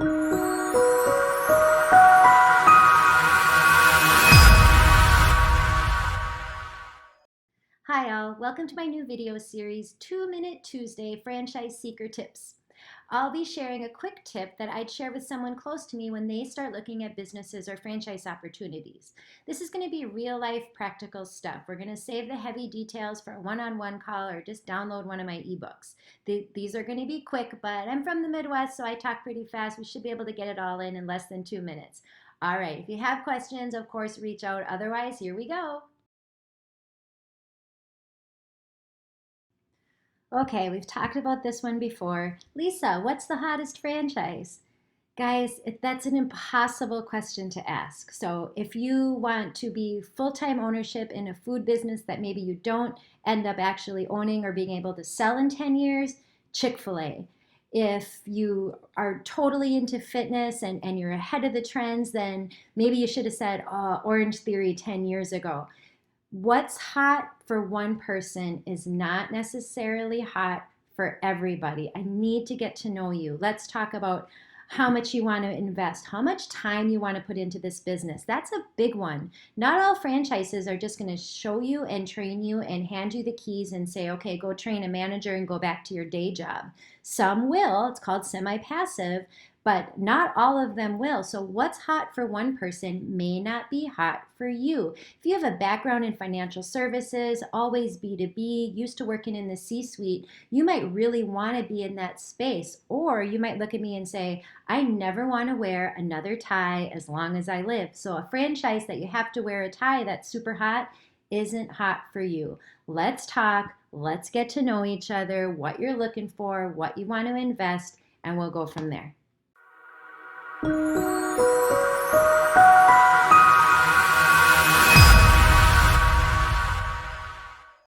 Hi all, welcome to my new video series, 2-Minute Tuesday Franchise Seeker Tips. I'll be sharing a quick tip that I'd share with someone close to me when they start looking at businesses or franchise opportunities. This is going to be real life practical stuff. We're going to save the heavy details for a one-on-one call or just download one of my ebooks. These are going to be quick, but I'm from the Midwest, so I talk pretty fast. We should be able to get it all in less than 2 minutes. All right, if you have questions, of course, reach out. Otherwise, here we go. Okay, we've talked about this one before. Lisa, what's the hottest franchise? Guys, that's an impossible question to ask. So, if you want to be full time ownership in a food business that maybe you don't end up actually owning or being able to sell in 10 years, Chick-fil-A. If you are totally into fitness and you're ahead of the trends, then maybe you should have said Orange Theory 10 years ago. What's hot for one person is not necessarily hot for everybody. I need to get to know you. Let's talk about how much you want to invest, how much time you want to put into this business. That's a big one. Not all franchises are just going to show you and train you and hand you the keys and say, okay, go train a manager and go back to your day job. Some will, it's called semi-passive, but not all of them will. So what's hot for one person may not be hot for you. If you have a background in financial services, always B2B, used to working in the C-suite, you might really want to be in that space. Or you might look at me and say, I never want to wear another tie as long as I live. So a franchise that you have to wear a tie that's super hot isn't hot for you. Let's talk. Let's get to know each other, what you're looking for, what you want to invest, and we'll go from there.